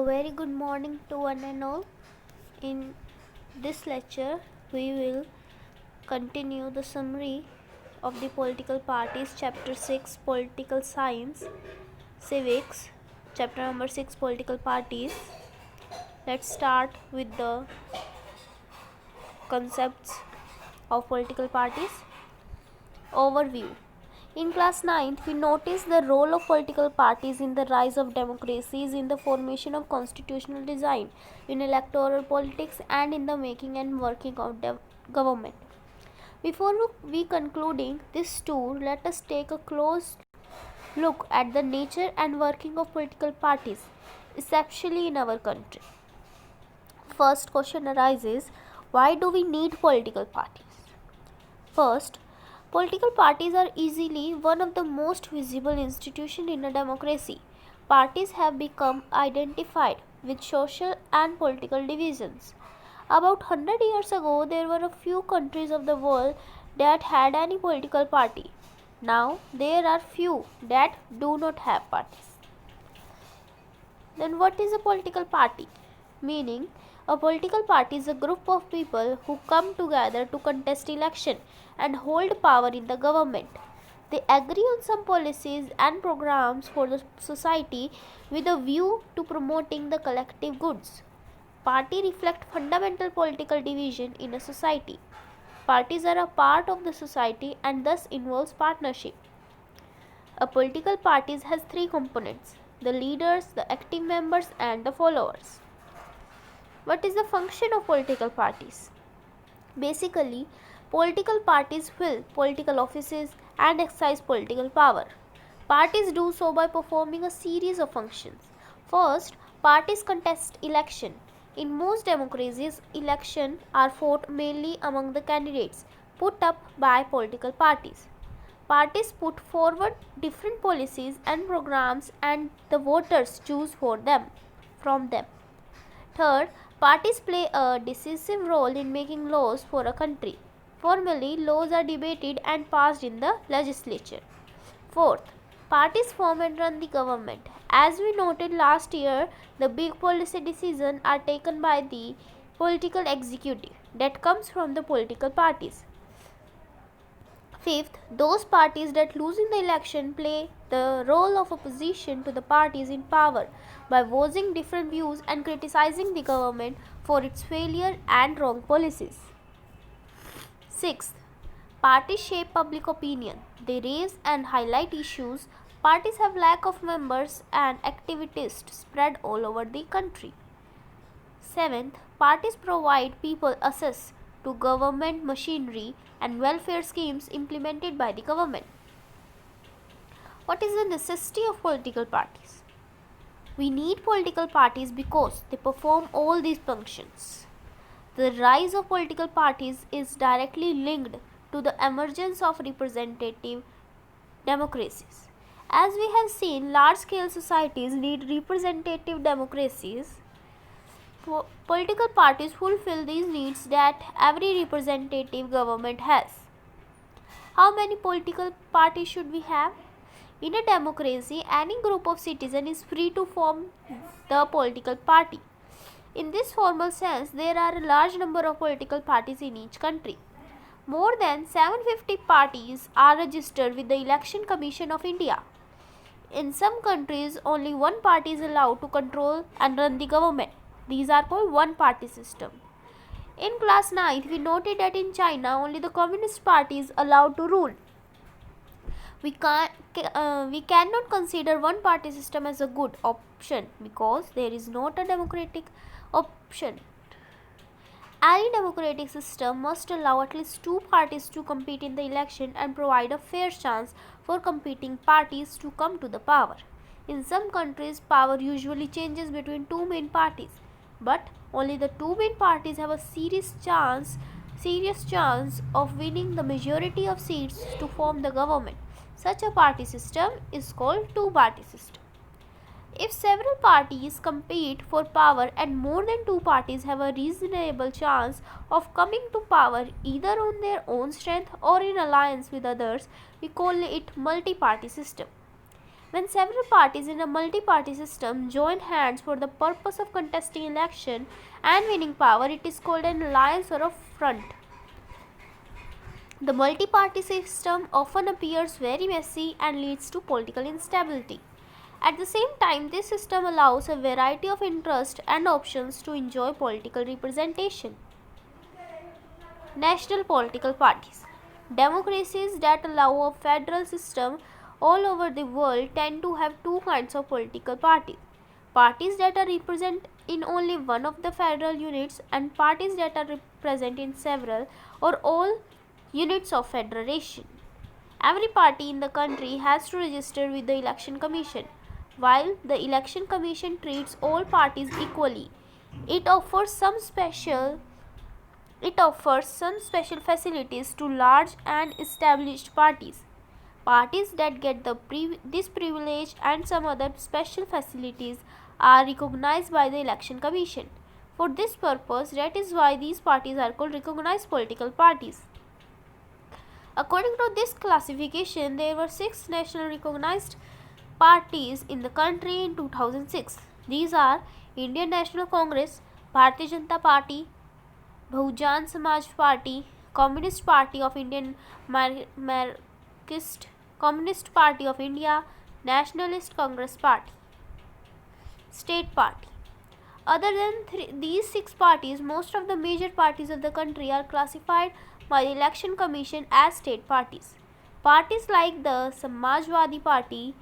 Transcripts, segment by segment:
very good morning to one and all. In this lecture, we will continue the summary of the political parties, chapter 6, political science, civics, chapter number 6, political parties. Let's start with the concepts of political parties. Overview. In class 9th, we noticed the role of political parties in the rise of democracies, in the formation of constitutional design, in electoral politics, and in the making and working of government. Before we concluding this tour, let us take a close look at the nature and working of political parties, especially in our country. First question arises, why do we need political parties? First, political parties are easily one of the most visible institutions in a democracy. Parties have become identified with social and political divisions. About 100 years ago, there were a few countries of the world that had any political party. Now, there are few that do not have parties. Then what is a political party? Meaning, a political party is a group of people who come together to contest election and hold power in the government. They agree on some policies and programs for the society with a view to promoting the collective goods. Parties reflect fundamental political division in a society. Parties are a part of the society and thus involves partnership. A political party has three components: the leaders, the active members, and the followers. What is the function of political parties? Basically, political parties fill political offices and exercise political power. Parties do so by performing a series of functions. First, parties contest election. In most democracies, elections are fought mainly among the candidates put up by political parties. Parties put forward different policies and programs and the voters choose from them. Third, parties play a decisive role in making laws for a country. Formally, laws are debated and passed in the legislature. Fourth, parties form and run the government. As we noted last year, the big policy decisions are taken by the political executive that comes from the political parties. Fifth, those parties that lose in the election play the role of opposition to the parties in power by voicing different views and criticizing the government for its failure and wrong policies. Sixth, parties shape public opinion. They raise and highlight issues. Parties have lack of members and activities spread all over the country. Seventh, parties provide people access to government machinery and welfare schemes implemented by the government. What is the necessity of political parties? We need political parties because they perform all these functions. The rise of political parties is directly linked to the emergence of representative democracies. As we have seen, large-scale societies need representative democracies. Political parties fulfill these needs that every representative government has. How many political parties should we have? In a democracy, any group of citizens is free to form the political party. In this formal sense, there are a large number of political parties in each country. More than 750 parties are registered with the Election Commission of India. In some countries, only one party is allowed to control and run the government. These are called one-party system. In class 9th, we noted that in China, only the Communist Party is allowed to rule. We cannot consider one-party system as a good option because there is not a democratic option. Any democratic system must allow at least two parties to compete in the election and provide a fair chance for competing parties to come to the power. In some countries, power usually changes between two main parties, but only the two main parties have a serious chance of winning the majority of seats to form the government. Such a party system is called two-party system. If several parties compete for power and more than two parties have a reasonable chance of coming to power either on their own strength or in alliance with others, we call it multi-party system. When several parties in a multi-party system join hands for the purpose of contesting election and winning power, it is called an alliance or a front. The multi-party system often appears very messy and leads to political instability. At the same time, this system allows a variety of interests and options to enjoy political representation. National political parties. Democracies that allow a federal system all over the world tend to have two kinds of political parties. Parties that are represented in only one of the federal units and parties that are present in several or all units of federation. Every party in the country has to register with the Election Commission. While the Election Commission treats all parties equally, it offers some special facilities to large and established parties. Parties that get this privilege and some other special facilities are recognized by the Election Commission. For this purpose, that is why these parties are called recognized political parties. According to this classification, there were 6 national recognized parties in the country in 2006. These are Indian National Congress, Bharatiya Janata Party, Bahujan Samaj Party, Communist Party of Indian Marxist Communist Party of India, Nationalist Congress Party. State Party. Other than these 6 parties, most of the major parties of the country are classified by the Election Commission as state parties. Parties like the Samajwadi Party,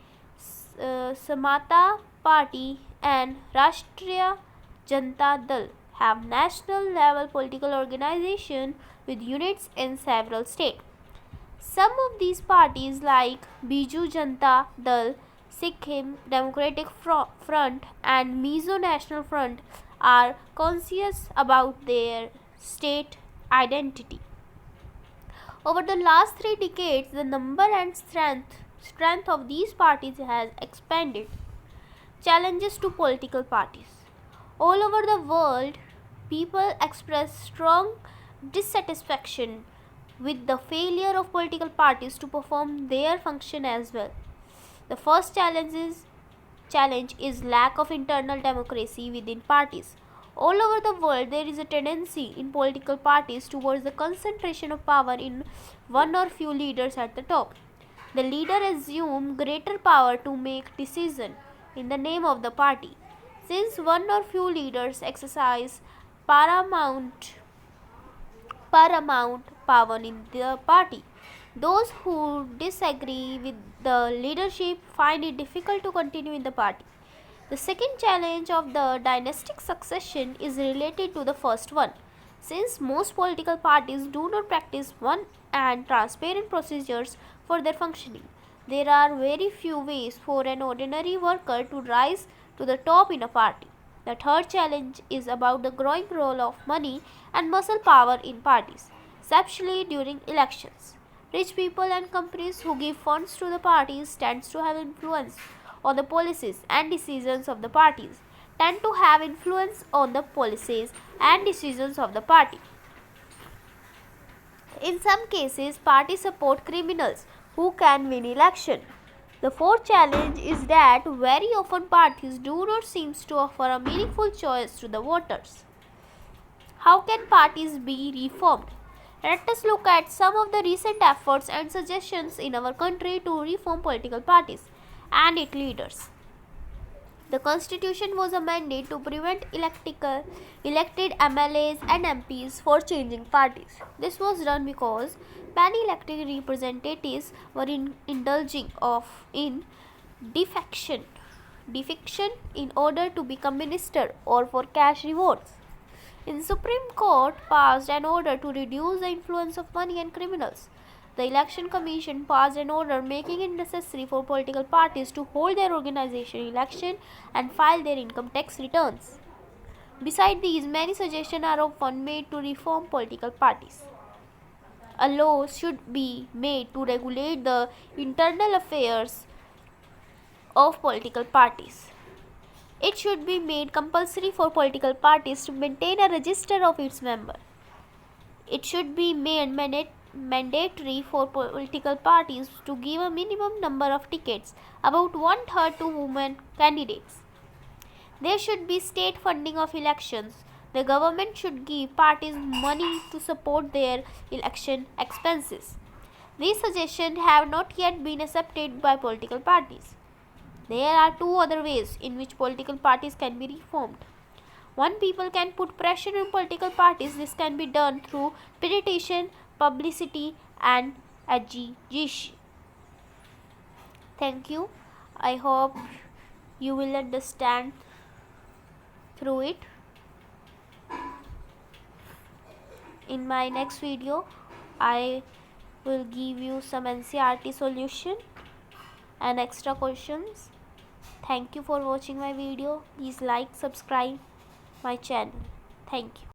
Samata Party and Rashtriya Janata Dal have national level political organization with units in several states. Some of these parties like Biju Janata Dal, Sikkim Democratic Front and Mizo National Front are conscious about their state identity. Over the last 3 decades, the number and strength of these parties has expanded. Challenges to political parties. All over the world, people express strong dissatisfaction with the failure of political parties to perform their function as well. The first challenge is lack of internal democracy within parties. All over the world, there is a tendency in political parties towards the concentration of power in one or few leaders at the top. The leader assumes greater power to make decisions in the name of the party. Since one or few leaders exercise paramount power in the party, those who disagree with the leadership find it difficult to continue in the party. The second challenge of the dynastic succession is related to the first one. Since most political parties do not practice one and transparent procedures for their functioning, there are very few ways for an ordinary worker to rise to the top in a party. The third challenge is about the growing role of money and muscle power in parties, especially during elections. Rich people and companies who give funds to the parties tend to have influence on the policies and decisions of the party. In some cases, parties support criminals who can win election. The fourth challenge is that very often parties do not seem to offer a meaningful choice to the voters. How can parties be reformed? Let us look at some of the recent efforts and suggestions in our country to reform political parties and its leaders. The constitution was amended to prevent elected MLAs and MPs for changing parties. This was done because many elected representatives were indulging in defection in order to become minister or for cash rewards. The Supreme Court passed an order to reduce the influence of money and criminals. The Election Commission passed an order making it necessary for political parties to hold their organization election and file their income tax returns. Besides these, many suggestions are often made to reform political parties. A law should be made to regulate the internal affairs of political parties. It should be made compulsory for political parties to maintain a register of its members. It should be made mandatory for political parties to give a minimum number of tickets, about one-third to women candidates. There should be state funding of elections. The government should give parties money to support their election expenses. These suggestions have not yet been accepted by political parties. There are two other ways in which political parties can be reformed. One, people can put pressure on political parties. This can be done through petition, publicity, and agitation. Thank you. I hope you will understand through it. In my next video, I will give you some NCERT solution and extra questions. Thank you for watching my video. Please like, subscribe my channel. Thank you.